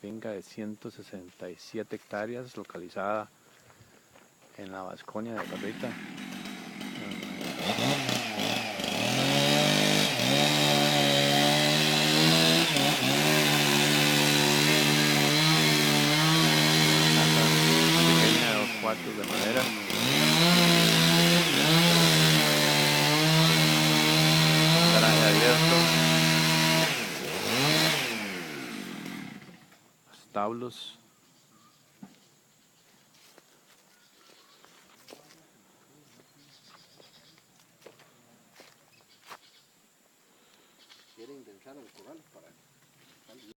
finca de 167 hectáreas localizada en la Vasconia de Garrita. Casa pequeña de 2 cuartos de madera. Garaje abierto. Establos. Quieren entrar al corral para